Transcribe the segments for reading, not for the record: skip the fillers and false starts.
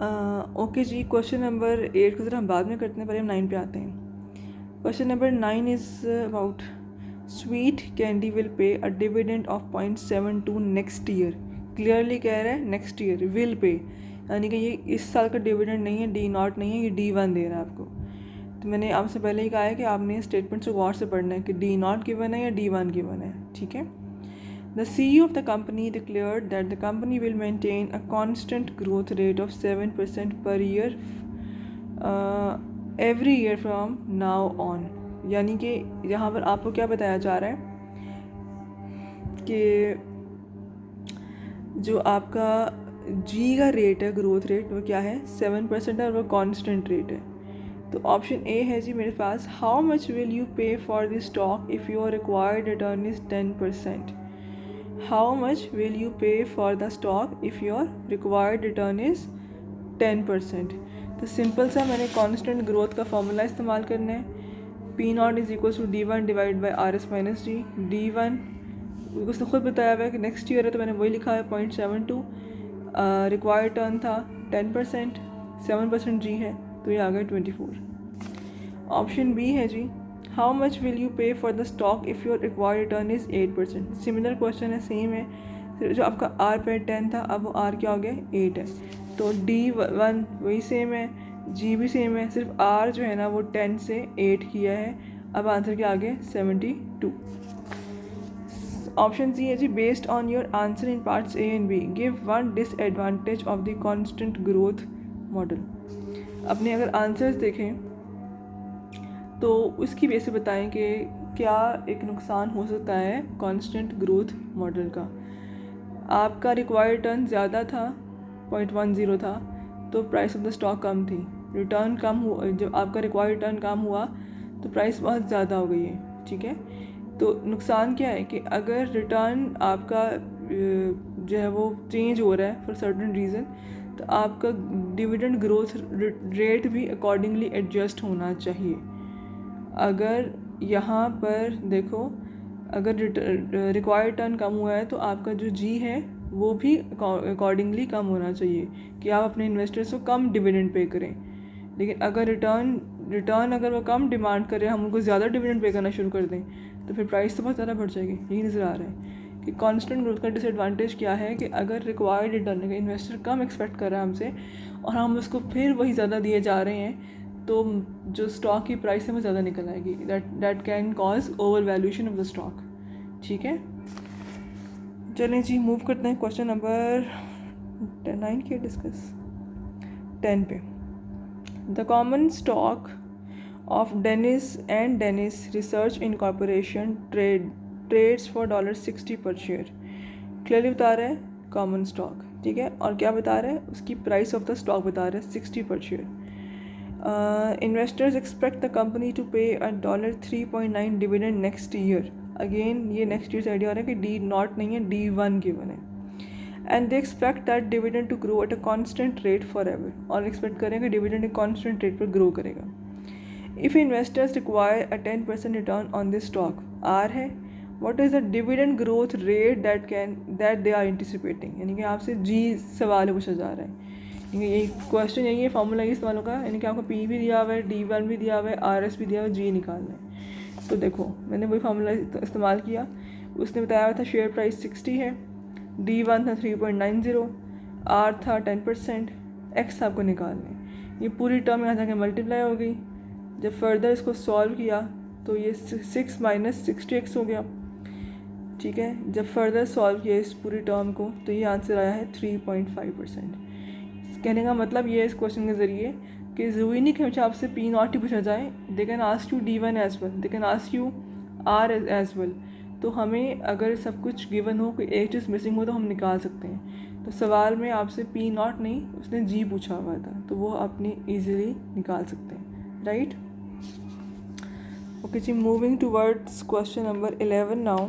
Okay जी, question number 8 को ज़रा हम बाद में करते हैं, पहले हम 9 पे आते हैं। Question number 9 is about sweet candy will pay a dividend of 0.72 next year. Clearly कह रहा है नेक्स्ट ईयर विल पे, यानी कि ये इस साल का डिविडेंड नहीं है, डी नॉट नहीं है, ये D1 दे रहा है आपको। तो मैंने आपसे पहले ही कहा है कि आपने स्टेटमेंट को गौर से पढ़ना है कि D0 गिवन है या D1 गिवन है, ठीक है। The CEO of the company declared that the company will maintain a constant growth rate of 7% per year every year from now on। यानी कि यहाँ पर आपको क्या बताया जा रहा है कि जो आपका जी का रेट है, ग्रोथ रेट, वो क्या है 7% है और वो कांस्टेंट रेट है। तो ऑप्शन ए है जी मेरे पास, हाउ मच विल यू पे for the stock if your required return is 10%। How much will you pay for the stock if your required return is 10%। तो सिंपल सा मैंने कांस्टेंट ग्रोथ का formula इस्तेमाल करना है। P0 is equal to D1 divide by RS minus G. D1 उसने खुद बताया हुआ है कि नेक्स्ट ईयर है, तो मैंने वही लिखा है 0.72। रिक्वायर्ड टर्न था 10%, 7% जी है, तो ये आ गया 24। ऑप्शन बी है जी, हाउ मच विल यू पे for the stock if your required return is 8%। Similar question है, सेम है, जो आपका आर पे 10 था, अब वो आर क्या हो गया 8 है। तो D1 वही सेम है, जी भी सेम है, सिर्फ आर जो है ना वो 10 से 8 किया है। अब आंसर क्या आ गया 72। ऑप्शन सी है जी, based on your answer in parts A and B give one disadvantage of the constant growth model. अपने अगर आंसर्स देखें तो उसकी वजह से बताएं कि क्या एक नुकसान हो सकता है कांस्टेंट ग्रोथ मॉडल का। आपका रिक्वायर्ड रिटर्न ज़्यादा था, 0.10 था, तो प्राइस ऑफ द स्टॉक कम थी। रिटर्न कम हुआ, जब आपका रिक्वायर्ड रिटर्न कम हुआ तो प्राइस बहुत ज़्यादा हो गई है, ठीक है। तो नुकसान क्या है कि अगर रिटर्न आपका जो है वो चेंज हो रहा है फॉर सर्टन रीज़न, तो आपका डिविडेंड ग्रोथ रेट भी अकॉर्डिंगली एडजस्ट होना चाहिए। अगर यहाँ पर देखो, अगर रिक्वायर्ड टर्न कम हुआ है तो आपका जो जी है वो भी अकॉर्डिंगली कम होना चाहिए कि आप अपने इन्वेस्टर्स को कम डिविडेंड पे करें। लेकिन अगर रिटर्न अगर वो कम डिमांड करे, हम उनको ज़्यादा डिविडेंड पे करना शुरू कर दें, तो फिर प्राइस तो बहुत ज़्यादा बढ़ जाएगी। यही नज़र आ रहा है कि कांस्टेंट ग्रोथ का डिसएडवांटेज क्या है कि अगर रिक्वायर्ड रिटर्न का इन्वेस्टर कम एक्सपेक्ट कर रहा है हमसे और हम उसको फिर वही ज़्यादा दिए जा रहे हैं, तो जो स्टॉक की प्राइस है वो ज़्यादा निकल आएगी। That can cause over valuation of the stock, ठीक है। चलें जी, मूव करते हैं क्वेश्चन नंबर 9 के डिस्कस 10 पे। The common stock of Dennis and Dennis research incorporation trades for $60 per share. Clearly बता रहा है कॉमन स्टॉक, ठीक है, और क्या बता रहा है, उसकी प्राइस ऑफ द स्टॉक बता रहा है 60 per share. Investors expect the company to pay a $3.9 dividend next year। Again ये नेक्स्ट ईयर से आइडिया हो रहा है कि D0 नहीं है, D1 गिवन है। And they expect that dividend to grow at a constant rate forever। और एक्सपेक्ट करेंगे डिविडेंड एक constant rate पर ग्रो करेगा। If investors require a 10% return on this stock, R है, what is the dividend growth rate that they are anticipating। यानी कि आपसे G सवाल पूछा जा रहा है, यही क्वेश्चन, यही है फॉर्मूला यही इस्तेमाल होगा। यानी कि आपको P भी दिया हुआ है, D1 भी दिया हुआ है, RS भी दिया हुआ है, G निकालना है। तो देखो मैंने वही फार्मूला इस्तेमाल किया। उसने बताया हुआ था शेयर प्राइस 60 है, D1 था 3.90, R था 10%, X आपको निकालना है। ये पूरी टर्म यहाँ जाके मल्टीप्लाई हो गई। जब फर्दर इसको सॉल्व किया तो ये 6 माइनस 60x हो गया, ठीक है। जब फर्दर सॉल्व किया इस पूरी टर्म को तो ये आंसर आया है 3.5%। कहने का मतलब ये है इस क्वेश्चन के ज़रिए कि ज़रूरी नहीं कि हमेशा आपसे P0 ही पूछा जाए, they can ask you D1 as well, they can ask you R as well. तो हमें अगर सब कुछ गिवन हो, कोई एक चीज़ मिसिंग हो तो हम निकाल सकते हैं। तो सवाल में आपसे P0 नहीं, उसने G पूछा हुआ था, तो वो अपनी ईजिली निकाल सकते हैं, right. Okay ji, moving towards question number 11 now.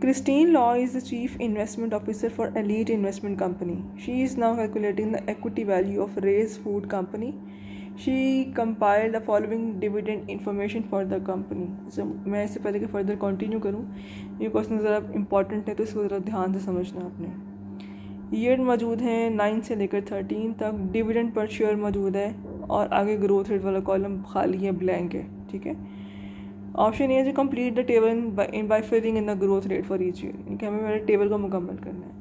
Christine Law is the Chief Investment Officer for Elite Investment Company. She is now calculating the equity value of Ray's Food Company. She compile the following dividend information for the company. जब मैं इससे पहले कि further continue करूँ, ये question ज़रा important है तो इसको ज़रा ध्यान से समझना आपने। ईयर मौजूद है 9 से लेकर 13 तक, डिविडेंड पर शेयर मौजूद है और आगे ग्रोथ रेट वाला कॉलम खाली है, ब्लैंक है, ठीक है। ऑप्शन ए है जो complete the table by filling in the growth rate for each year, यानी कि हमें मेरे टेबल को मुकम्मल करना है।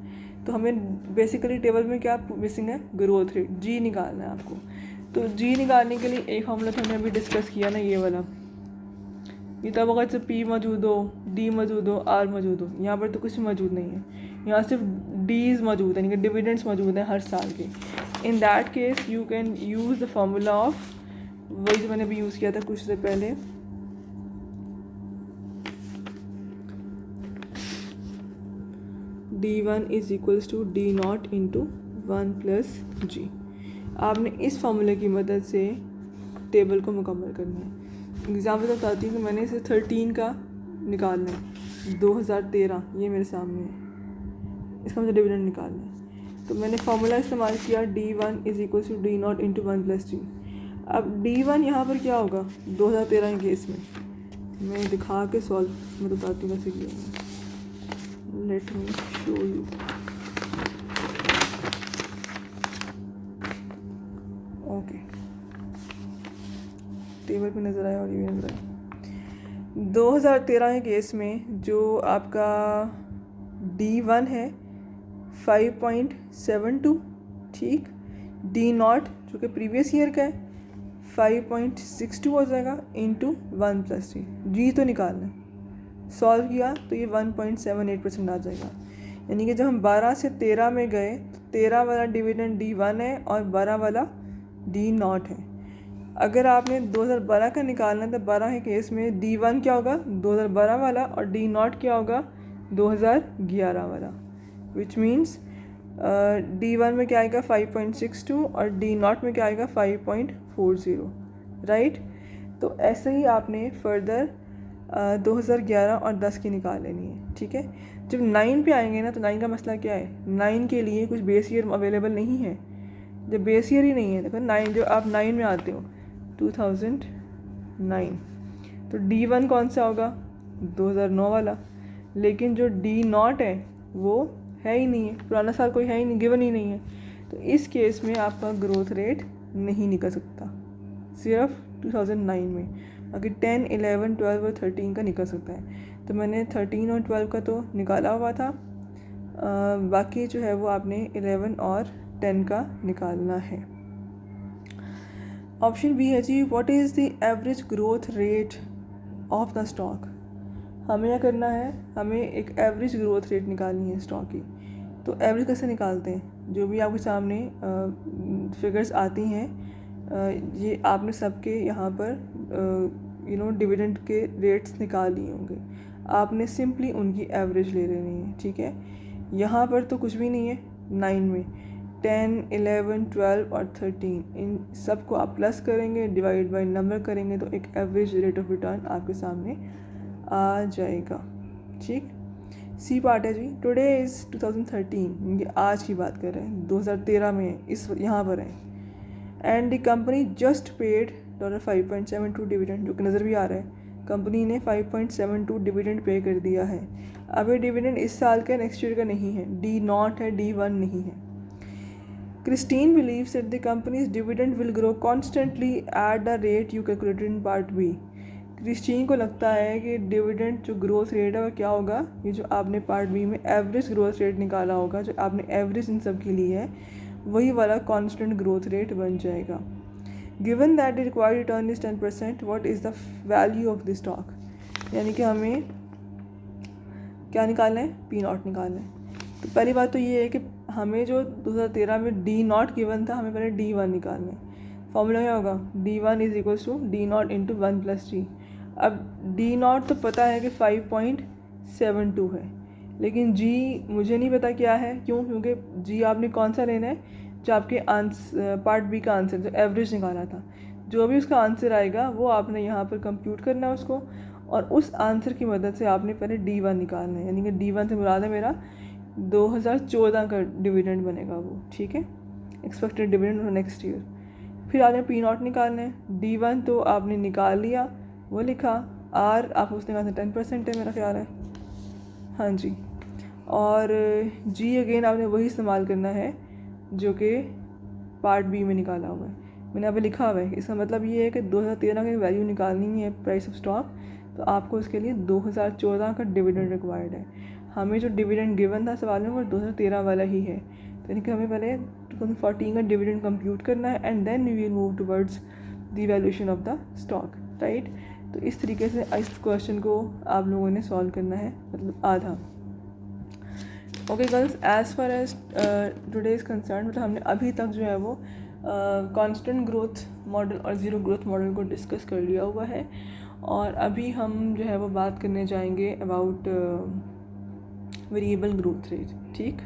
तो हमें बेसिकली टेबल में क्या मिसिंग है, ग्रोथ रेट, जी निकालना है आपको। तो जी निकालने के लिए एक फॉर्मूला तो हमने अभी डिस्कस किया ना, ये वाला, ये तब अगर जब पी मौजूद हो, डी मौजूद हो, आर मौजूद हो। यहाँ पर तो कुछ मौजूद नहीं है, यहाँ सिर्फ डीज मौजूद है, यानी कि डिविडेंड्स मौजूद हैं हर साल के। In that case you can use the formula of, वही जो मैंने अभी यूज़ किया था कुछ से पहले, D1 is equals to D0 into 1 plus g. आपने इस फार्मूले की मदद से टेबल को मुकम्मल करना है। एग्जाम्पल बताती हूँ कि मैंने इसे 13 का निकालना है, 2013 ये मेरे सामने है, इसका मुझे डिविडेंड निकालना है। तो मैंने फार्मूला इस्तेमाल किया D1 is equals to D0 into 1 plus g. अब D1 यहाँ पर क्या होगा 2013 के केस में, मैं दिखा के सॉल्व मैं बताती हूँ कैसे किया। Let me show you. Okay, table पे नज़र आया और ये नज़र आया। 2013 के केस में जो आपका D1 है 5.72, ठीक। D0 जो कि प्रीवियस ईयर का है 5.62 हो जाएगा इंटू 1 प्लस जी तो निकालना है। सॉल्व किया तो ये 1.78% आ जाएगा। यानी कि जब हम 12 से 13 में गए, 13 वाला डिविडेंड D1 है और 12 वाला D0 है। अगर आपने 2012 का निकालना है तो 12 के केस में D1 क्या होगा 2012 वाला और D0 क्या होगा 2011 वाला, विच मीन्स D1 में क्या आएगा 5.62 और D0 में क्या आएगा 5.40, राइट। तो ऐसे ही आपने फर्दर 2011 और 10 की निकाल लेनी है, ठीक है। जब 9 पे आएंगे ना तो 9 का मसला क्या है, 9 के लिए कुछ बेस ईयर अवेलेबल नहीं है। जब बेस ईयर ही नहीं है, देखो 9 जो आप 9 में आते हो 2009, तो D1 कौन सा होगा 2009 वाला, लेकिन जो D0 है वो है ही नहीं है, पुराना साल कोई है ही नहीं, गिवन ही नहीं है। तो इस केस में आपका ग्रोथ रेट नहीं निकल सकता, सिर्फ 2009 में। बाकी 10, 11, 12 और 13 का निकल सकता है। तो मैंने 13 और 12 का तो निकाला हुआ था, बाकी जो है वो आपने 11 और 10 का निकालना है। ऑप्शन बी है जी, what is the average growth rate of the stock. हमें क्या करना है, हमें एक एवरेज ग्रोथ रेट निकालनी है स्टॉक की। तो एवरेज कैसे निकालते हैं, जो भी आपके सामने फिगर्स आती हैं, ये आपने सबके यहाँ पर डिविडेंड के रेट्स निकाल लिए होंगे। आपने सिंपली उनकी एवरेज ले लेनी है, ठीक है। यहाँ पर तो कुछ भी नहीं है 9 में, 10, 11, 12 और 13 इन सब को आप प्लस करेंगे, डिवाइड बाय नंबर करेंगे तो एक एवरेज रेट ऑफ रिटर्न आपके सामने आ जाएगा, ठीक। सी पार्ट है जी, टुडे इज़ 2013, ये आज की बात कर रहे हैं, 2013 में इस यहाँ पर है। And the company just paid $5.72 dividend, जो कि नज़र भी आ रहा है, कंपनी ने 5.72 डिविडेंड पे कर दिया है। अब ये डिविडेंड इस साल का नेक्स्ट ईयर का नहीं है, D0 है, D1 नहीं है। Christine believes that the company's dividend will grow constantly at the rate you calculated in part B. Christine को लगता है कि डिविडेंड जो ग्रोथ रेट है वो क्या होगा, ये जो आपने पार्ट बी में एवरेज ग्रोथ रेट निकाला होगा, जो आपने एवरेज इन सब के लिए है, वही वाला कांस्टेंट ग्रोथ रेट बन जाएगा। Given that the required return is 10%, what is the value of the stock. यानी कि हमें क्या निकालना है, P0 निकालना है। तो पहली बात तो ये है कि हमें जो 2013 में D0 गिवन था, हमें पहले D1 निकालना है। फॉर्मूला क्या होगा, D1 is equals to D0 into 1 plus g. अब D0 तो पता है कि 5.72 है, लेकिन G मुझे नहीं पता क्या है। क्यों, क्योंकि G आपने कौन सा लेना है, जो आपके आंसर पार्ट बी का आंसर जो एवरेज निकाला था, जो भी उसका आंसर आएगा वो आपने यहाँ पर कंप्यूट करना है उसको, और उस आंसर की मदद से आपने पहले D1 निकालना है। यानी कि D1 से मुराद है मेरा 2014 का डिविडेंड बनेगा वो, ठीक है, एक्सपेक्टेड डिविडेंड नेक्स्ट ईयर। फिर आपने पी नॉट निकालना है। D1 तो आपने निकाल लिया, वो लिखा। R आप उसने कहा था 10% है मेरा ख्याल है, हाँ जी। और G अगेन आपने वही इस्तेमाल करना है जो कि पार्ट बी में निकाला हुआ है, मैंने यहाँ पे लिखा हुआ है। इसका मतलब ये है कि 2013 की वैल्यू निकालनी है प्राइस ऑफ स्टॉक, तो आपको उसके लिए 2014 का डिविडेंड रिक्वायर्ड है। हमें जो डिविडेंड गिवन था सवाल में वो 2013 वाला ही है, तो यानी कि हमें पहले 2014 का डिविडेंड कंप्यूट करना है and then we will move towards the valuation of the stock, right. तो इस तरीके से इस क्वेश्चन को आप लोगों ने सॉल्व करना है, मतलब आधा। Okay girls, as far as today is concern, मतलब हमने अभी तक जो है वो कांस्टेंट ग्रोथ मॉडल और ज़ीरो ग्रोथ मॉडल को डिस्कस कर लिया हुआ है, और अभी हम जो है वो बात करने जाएंगे अबाउट वेरिएबल ग्रोथ रेट, ठीक।